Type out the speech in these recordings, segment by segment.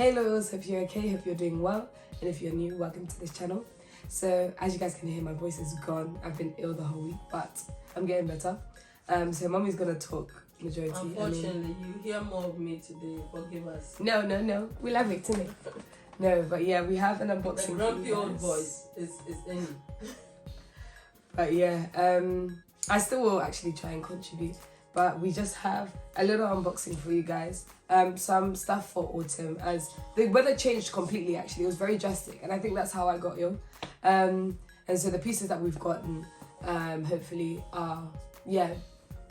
Hey loyals, hope you're okay, hope you're doing well, and if you're new, welcome to this channel. So as you guys can hear, my voice is gone. I've been ill the whole week, but I'm getting better. So mommy's gonna talk majority. Unfortunately, you hear more of me today. Forgive us. No, we love it, innit? No, but yeah, we have an unboxing. The grumpy old voice is in. But yeah, I still will actually try and contribute. But we just have a little unboxing for you guys. Some stuff for autumn, as the weather changed completely. Actually, it was very drastic, and I think that's how I got ill. And so the pieces that we've gotten, hopefully, are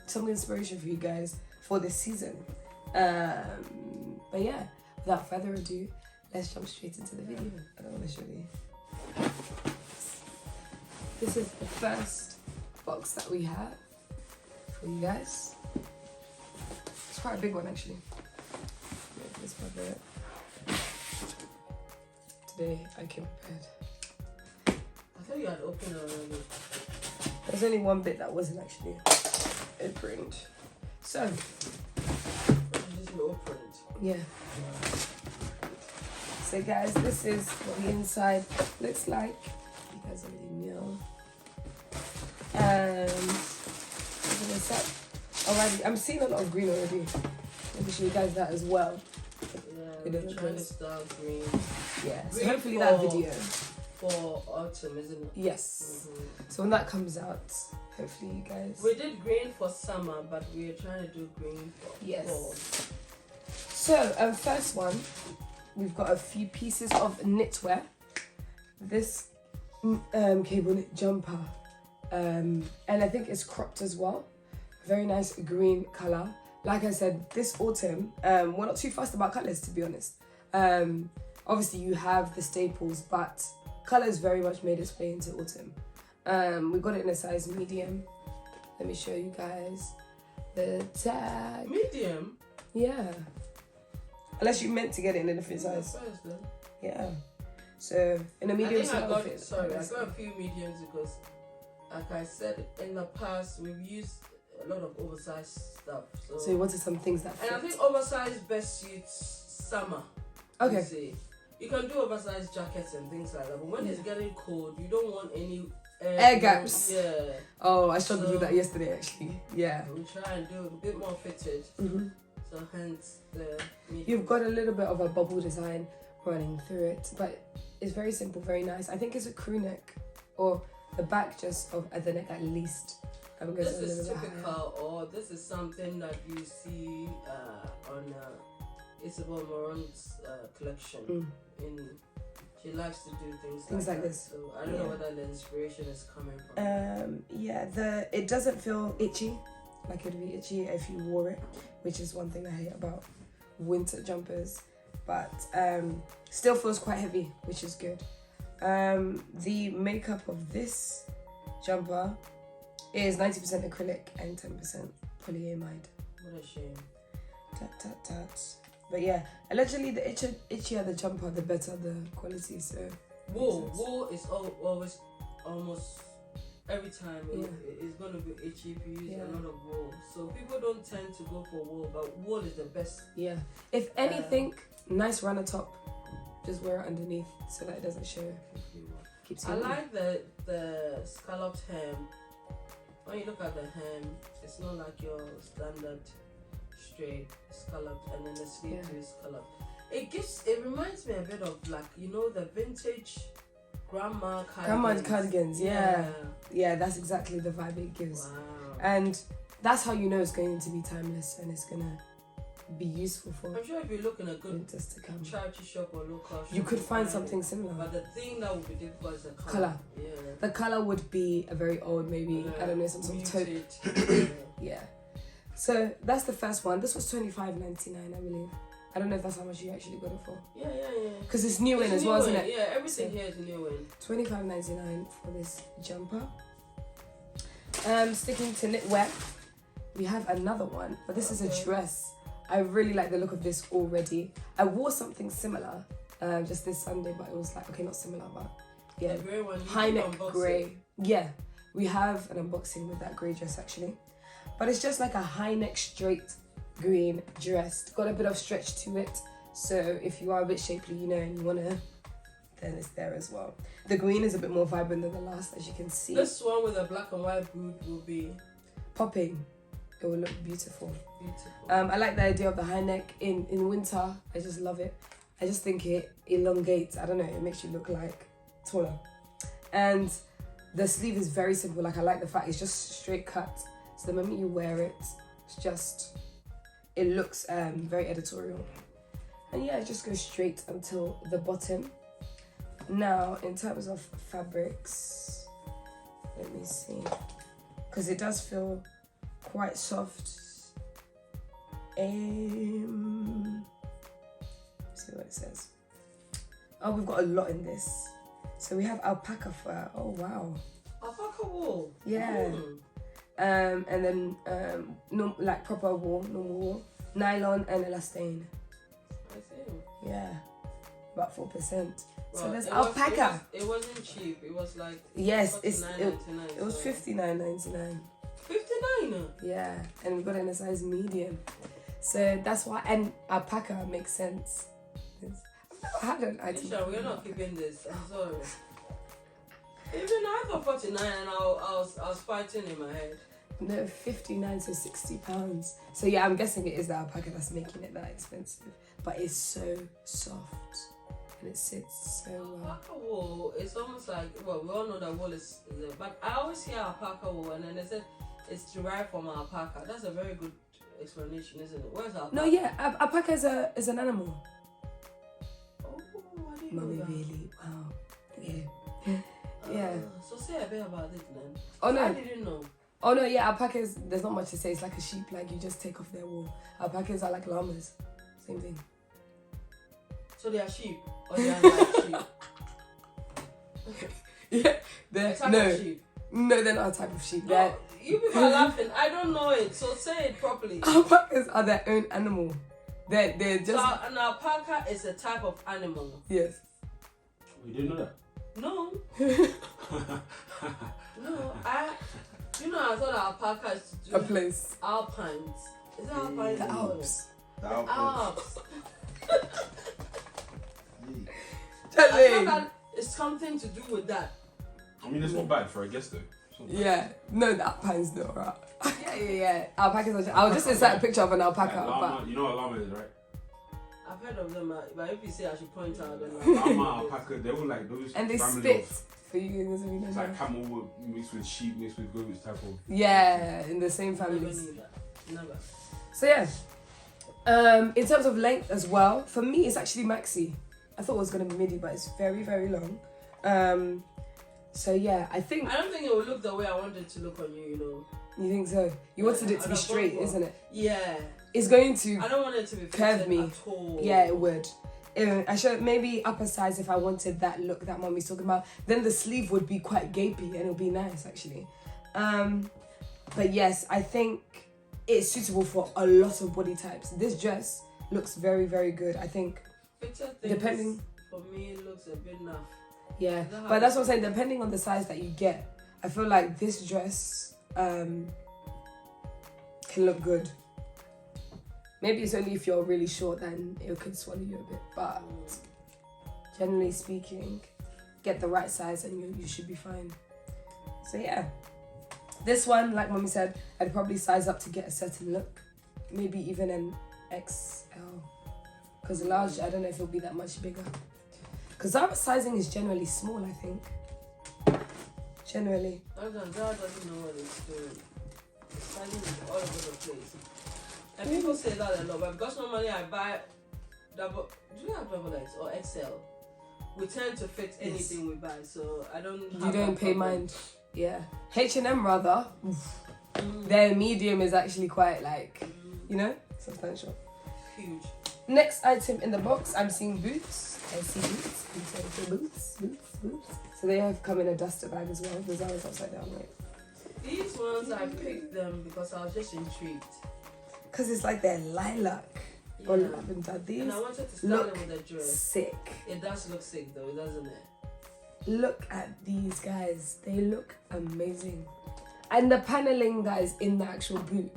some inspiration for you guys for this season. But yeah, without further ado, let's jump straight into the video. I don't want to show you. This is the first box that we have for you guys. It's quite a big one actually. This today I came prepared. I thought you had opened already. There's only one bit that wasn't actually opened. So This will open it. yeah. So guys, this is what the inside looks like. You guys already know. And already, I'm seeing a lot of green already. Let me show you guys that as well. Yeah, we're trying to start green. Yeah, so Green hopefully that video. For autumn, isn't it? Yes. So when that comes out, hopefully you guys. We did green for summer, but we're trying to do green for fall. So first one, we've got a few pieces of knitwear. This cable knit jumper, and I think it's cropped as well. Very nice green color. Like I said, this autumn, we're not too fussed about colors, to be honest. Obviously you have the staples, but colors very much made its way into autumn. We got it in a size medium. Let me show you guys the tag. Medium? Yeah. Unless you meant to get it in a different size. Yeah. So in a medium size. I got a few mediums because, like I said in the past, we've used a lot of oversized stuff. So you wanted some things that fit. And I think oversized best suits summer. Okay. You can do oversized jackets and things like that, but when it's getting cold, you don't want any air gaps. Yeah. Oh, I struggled with that yesterday actually. Yeah. We try and do it a bit more fitted. So hence the medium. You've got a little bit of a bubble design running through it, but it's very simple, very nice. I think it's a crew neck, or the back just of the neck at least. This is typical, or this is something that you see on Isabel Moran's collection. She likes to do things like this. So I don't know where the inspiration is coming from. It doesn't feel itchy, like it would be itchy if you wore it, which is one thing I hate about winter jumpers. But still feels quite heavy, which is good. The makeup of this jumper is 90% acrylic and 10% polyamide. What a shame. Tat. But yeah, allegedly the itchier the jumper, the better the quality. So wool is always almost every time it's going to be itchy if you use a lot of wool. So people don't tend to go for wool, but wool is the best. Yeah. If anything, nice runner top. Just wear it underneath so that it doesn't show. I like the scalloped hem. When you look at the hem, it's not like your standard straight scalloped, and then the sleeve too is scalloped. It reminds me a bit of, like, you know, the vintage grandma cardigans. Yeah, that's exactly the vibe it gives. Wow. And that's how you know it's going to be timeless and it's gonna be useful for. I'm sure if you look in a good winters to come. charity shop or local shop, you could find something similar. But the thing that would be difficult is the color. Yeah. The color would be a very old, maybe I don't know, some sort of taupe. Yeah. So that's the first one. This was $25.99, I believe. I don't know if that's how much you actually got it for. Yeah. Because it's new in as well, isn't it? Yeah, everything here is new in. $25.99 for this jumper. Sticking to knitwear, we have another one, but this is a dress. I really like the look of this already. I wore something similar just this Sunday, but it was like, okay, not similar, but yeah. The grey one. High neck grey. Yeah, we have an unboxing with that grey dress actually. But it's just like a high neck straight green dress. Got a bit of stretch to it. So if you are a bit shapely, you know, and you wanna, then it's there as well. The green is a bit more vibrant than the last, as you can see. This one with a black and white boot will be popping. It will look beautiful. Beautiful. I like the idea of the high neck in winter. I just love it. I just think it elongates. I don't know. It makes you look like taller. And the sleeve is very simple. Like, I like the fact it's just straight cut. So the moment you wear it, it's just, it looks very editorial. And yeah, it just goes straight until the bottom. Now, in terms of fabrics, let me see. Because it does feel quite soft. See what it says. Oh, we've got a lot in this. So we have alpaca fur. Oh wow. Alpaca wool. Yeah. And then like proper wool, normal wool, nylon and elastane. I see. Yeah, about 4%. Well, so there's alpaca. It wasn't cheap. It was like yes, it was so. $59.99. 59. Yeah, and we got it in a size medium. So that's why, and alpaca makes sense. I've never had an item. Isha, we're not keeping this. I'm sorry. Even I thought 49 and I was fighting in my head. No, 59 to £60. So yeah, I'm guessing it is the alpaca that's making it that expensive. But it's so soft and it sits so well. Alpaca wool is almost like, well, we all know that wool is, but I always hear alpaca wool and then they said it's derived from alpaca. That's a very good explanation, isn't it? Where's alpaca? No, yeah, alpaca is an animal. Oh, I didn't Mommy, know that. really? Wow. Yeah. Yeah. So say a bit about it then. Oh no. I didn't know. Oh no, yeah, alpacas, there's not much to say. It's like a sheep, like you just take off their wool. Alpacas are like llamas. Same thing. So they are sheep? Or they are like sheep? Yeah, they're, A type no, of sheep? no, they're not a type of sheep. No, you people are laughing. I don't know it, so say it properly. Alpacas are their own animal. They're just... So an alpaca is a type of animal? Yes. You didn't know that? No. No, you know, I thought alpaca is to do A place. alpines. Is it alpines? The Alps. The Alps. I Charlie. thought that it's something to do with that. I mean, it's not bad for a guest though. It's not bad. Yeah. No, the alpines though, right? yeah. Alpacas are... I'll just insert a picture of an alpaca. Like llama, you know what llama is, right? I've heard of them, but if you say I should point out, then Llama, alpaca, they all like those. And they family spit. of- For you guys, It's like camel wool mixed with sheep, mixed with goats type of. yeah, in the same never families. knew that. Never. So yeah, in terms of length as well, for me it's actually maxi. I thought it was gonna be midi, but it's very, very long. So yeah, I don't think it will look the way I want it to look on you, you know. You think so? You wanted it to be straight, isn't it? Yeah. It's going to I don't want it to be curve fitted me. at all. Yeah, it would. I should maybe upper size if I wanted that look that mommy's talking about. Then the sleeve would be quite gapey and it'll be nice actually. But yes, I think it's suitable for a lot of body types. This dress looks very, very good. I think Fitted things, depending, for me, it looks a bit enough. yeah. But that's what I'm saying. Depending on the size that you get, I feel like this dress can look good. Maybe it's only if you're really short, then it could swallow you a bit. But generally speaking, get the right size and you should be fine. So yeah, this one, like mommy said, I'd probably size up to get a certain look. Maybe even an XL. Because large, I don't know if it'll be that much bigger. Because Zara sizing is generally small, I think. Generally. Zara doesn't know what it's doing. The styling is all over the place. And people say that a lot, but because normally I buy double, do you have double X or XL? We tend to fit anything we buy, so I don't have You don't that pay problem. mind. Yeah. H&M rather. Their medium is actually quite like, you know, substantial. Huge. Next item in the box, I'm seeing boots. I see boots. Boots. So they have come in a duster bag as well. The Zara's upside down, right? These ones, I picked them because I was just intrigued. Because it's like they're lilac or lavender. These And I wanted to style look it with a dress. sick. It does look sick though, doesn't it? Look at these guys. They look amazing. And the paneling, guys, in the actual boot.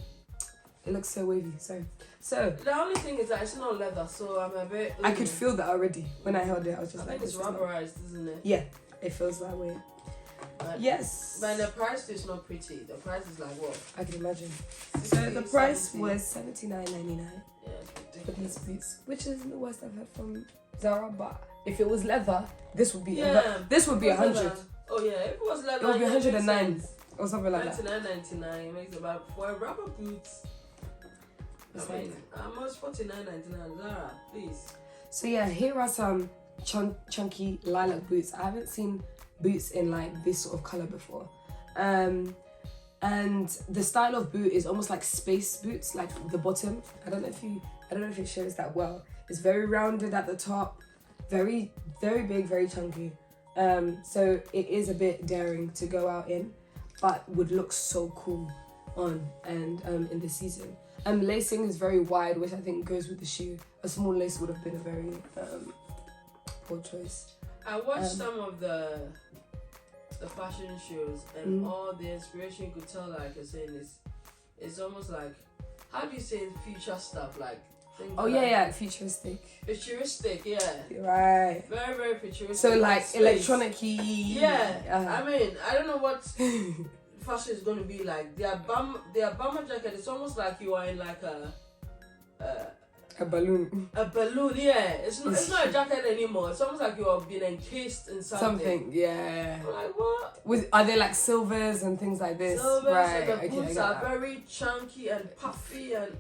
It looks so wavy. So So the only thing is that it's not leather, so I'm a bit. I could feel that already when I held it. I was just I like, think it's this is not- rubberized, isn't it? Yeah, it feels that way. But, Yes. But the price is not pretty. The price is like what? I can imagine. 60, So the price 70. was $79.99 Yeah, it's for these ridiculous. boots, which isn't the worst I've heard from Zara. But if it was leather, this would be Yeah. this would be It was 100 leather. Oh yeah, if it was leather, It would be yeah, it makes 109 sense. or something like that. $99.99. It makes about for rubber boots. It's I mean, how much? $49.99. Zara, please. So yeah, here are some chunky lilac boots. I haven't seen boots in like this sort of color before. And the style of boot is almost like space boots, like the bottom. I don't know if it shows that well. It's very rounded at the top, very big, very chunky. So it is a bit daring to go out in, but would look so cool on and in the season. Lacing is very wide, which I think goes with the shoe. A small lace would have been a very poor choice. I watched some of the fashion shows, and all the inspiration you could tell, like you're saying, is almost like, how do you say future stuff, like things Oh like yeah, futuristic. futuristic, yeah, Right. very very futuristic. So like space. electronic-y. Yeah, I mean, I don't know what fashion is going to be like. Their bomber jacket, it's almost like you are in like a balloon. a balloon. Yeah, it's not a jacket anymore. It's almost like you have been encased in something. Yeah. I'm like, what? Are they like silvers and things like this? Silvers, Right. and the Okay, I boots get are that. very chunky and puffy and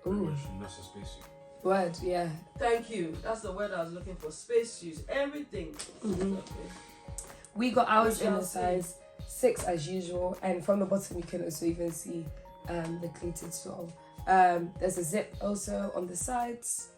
Ooh, That's a spacesuit. word. Yeah. thank you. That's the word I was looking for. Space shoes, everything. Mhm. Okay. We got ours We in shall a see. size 6 as usual, and from the bottom you can also even see the pleated sole. There's a zip also on the sides.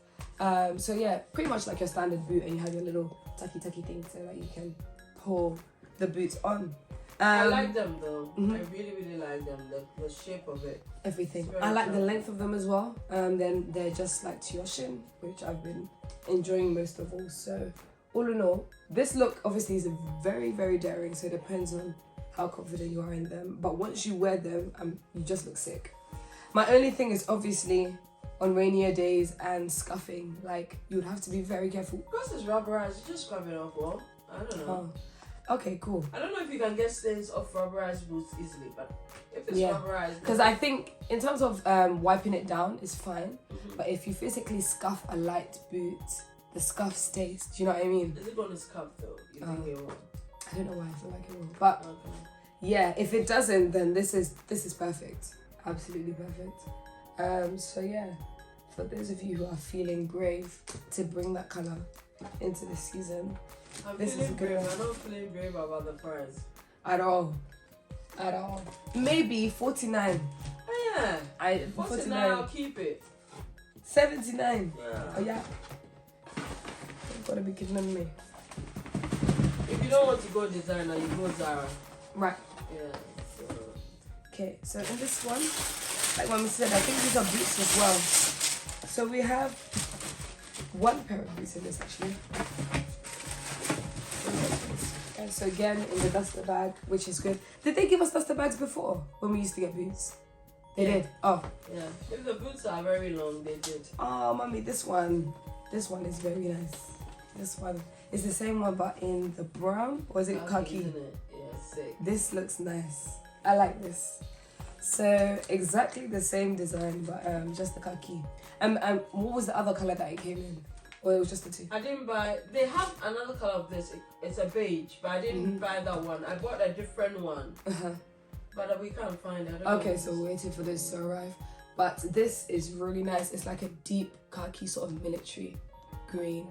So yeah, pretty much like your standard boot, and you have your little tucky thing so that you can pull the boots on. I like them though. Mhm. I really like them. The shape of it. Everything. It's very I like the chunky. length of them as well. Then they're just like to your shin, which I've been enjoying most of all. So all in all, this look obviously is very daring. So it depends on how confident you are in them. But once you wear them, you just look sick. My only thing is obviously on rainier days and scuffing. Like you would have to be very careful. Because it's rubberized, you just scrub it off. Well, I don't know. Oh, okay, cool. I don't know if you can get stains off rubberized boots easily, but if it's Yeah. rubberized, Because I think in terms of wiping it down is fine. Mhm. But if you physically scuff a light boot, the scuff stays. Do you know what I mean? Is it going to scuff though? You think it will? I don't know why I feel like it will. But Okay. yeah, if it doesn't, then this is perfect. Absolutely perfect. So yeah, for those of you who are feeling brave to bring that colour into the season, I'm This is feeling a good brave. one. I'm not feeling brave about the price. at all. Maybe 49. Oh yeah. 49, I'll 49. keep it. 79. Yeah. Oh yeah. You've got to be kidding me. If you don't want to go designer, you go Zara. Right. Yeah. So. Okay, so in this one, like Mommy said, I think these are boots as well. So we have one pair of boots in this actually. And so again, in the duster bag, which is good. Did they give us duster bags before when we used to get boots? They Yeah. did. Oh, Yeah. If the boots are very long, they did. oh, Mommy, this one is very nice. This one is the same one, but in the brown, or is it khaki? Isn't it? Yeah, sick. This looks nice. I like this. So exactly the same design, but just the khaki. What was the other color that it came in? Or it was just the two? I didn't buy. They have another color of this. It's a beige, but I didn't buy that one. I bought a different one, Uh-huh. but we can't find it. I don't know Okay, if so it's- we're waiting for this to arrive. But this is really nice. It's like a deep khaki sort of military green,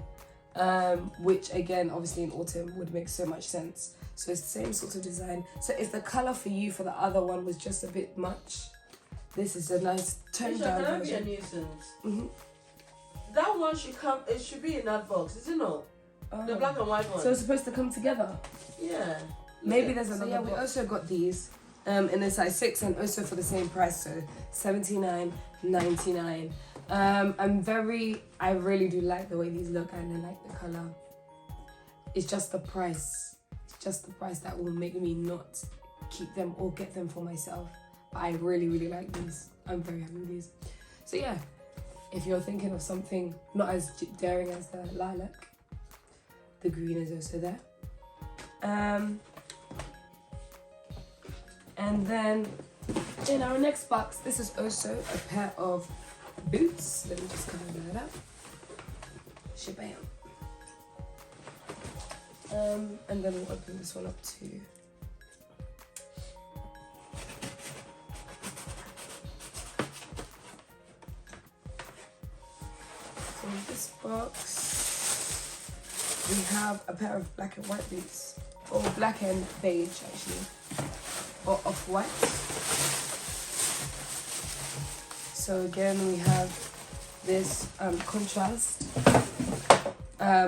which again, obviously in autumn would make so much sense. So it's the same sort of design. So if the color for you for the other one was just a bit much, this is a nice toned Isha, down can I be a version. nuisance? Mm-hmm. That one should come. It should be in that box, is it not? The black and white one. So it's supposed to come together. yeah. Maybe there's So another. yeah, We box. also got these in a size 6 and also for the same price, so $79.99. I really do like the way these look, and I like the color. It's just the price. It's just the price that will make me not keep them or get them for myself. But I really like these. I'm very happy with these. So yeah, If you're thinking of something not as daring as the lilac, the green is also there. And then in our next box, this is also a pair of boots. Let me just cover that up. Shabam. And then we'll open this one up too. So in this box, we have a pair of black and white boots, or black and beige actually, or off-white. So again, we have this contrast.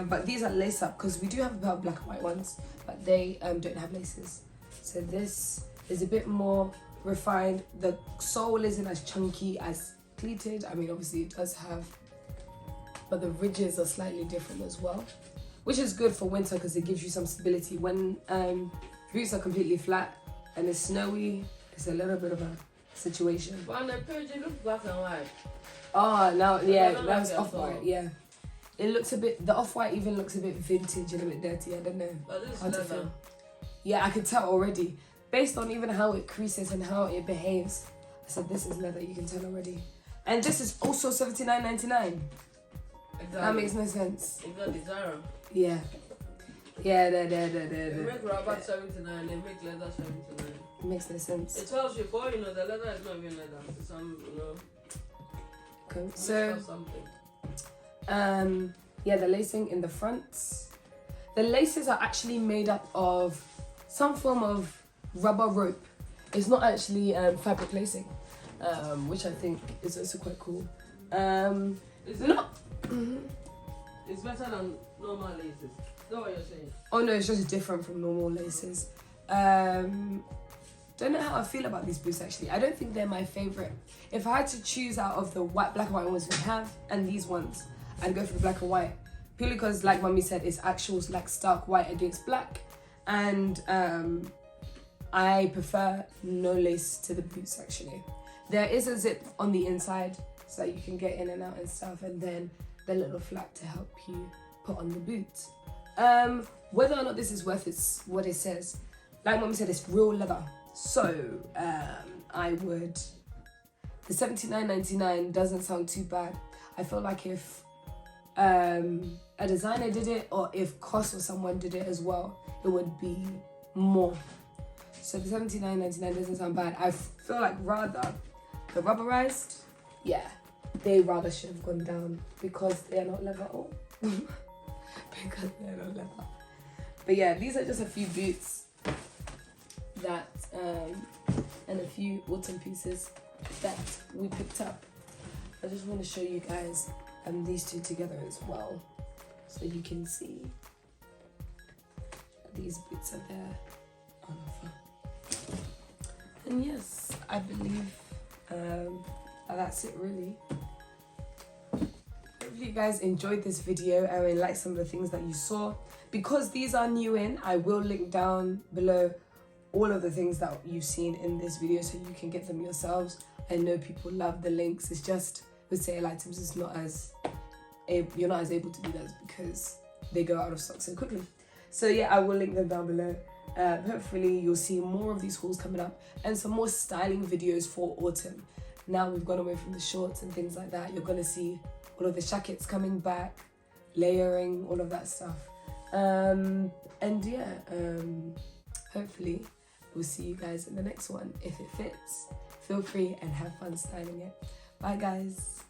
But these are lace up because we do have a pair of black and white ones, but they don't have laces. So this is a bit more refined. The sole isn't as chunky as pleated. I mean, obviously it does have, but the ridges are slightly different as well, which is good for winter because it gives you some stability. When boots are completely flat and it's snowy, it's a little bit of a situation. But on the page it looks black and white. Oh, now yeah, that was like off-white, yeah. It looks a bit, the off-white even looks a bit vintage and a bit dirty, I don't know. But this how to leather. feel. Yeah, I can tell already. Based on even how it creases and how it behaves. I said this is leather, you can tell already. And this is also $79.99. Exactly. That makes no sense. Exactly, Zara. Yeah. Yeah, They make rubber 79, they make leather 79. It makes no sense. It tells you, boy, you know, the leather is not even leather. It's some, you know, Okay. mix So, of something. yeah, the lacing in the front. The laces are actually made up of some form of rubber rope. It's not actually fabric lacing, which I think is also quite cool. Is it? Not. It's better than normal laces. Is that what you're saying? Oh no, it's just different from normal laces. Don't know how I feel about these boots actually. I don't think they're my favorite. If I had to choose out of the black and white ones we have and these ones, I'd go for the black and white. Purely because, like Mummy said, it's actual like stark white against black, and I prefer no lace to the boots actually. There is a zip on the inside so that you can get in and out and stuff, and then the little flap to help you put on the boot. Whether or not this is worth what it says, like Mummy said, it's real leather. So I would. The $79.99 doesn't sound too bad. I feel like if a designer did it, or if COS or someone did it as well, it would be more. So the $79.99 doesn't sound bad. I feel like rather the rubberized, yeah, they rather should have gone down because they're not leather at all. Because they're not leather. But yeah, these are just a few boots that and a few autumn pieces that we picked up. I just want to show you guys these two together as well, so you can see these boots are there on offer. And yes, I believe that's it really. Hopefully you guys enjoyed this video and liked some of the things that you saw. Because these are new in, I will link down below all of the things that you've seen in this video so you can get them yourselves. I know people love the links. It's just with sale items, it's not as you're not as able to do that because they go out of stock so quickly. So yeah, I will link them down below. Hopefully you'll see more of these hauls coming up and some more styling videos for autumn. Now we've gone away from the shorts and things like that. You're gonna see all of the jackets coming back, layering, all of that stuff. And yeah, hopefully we'll see you guys in the next one. If it fits, feel free and have fun styling it. Bye guys.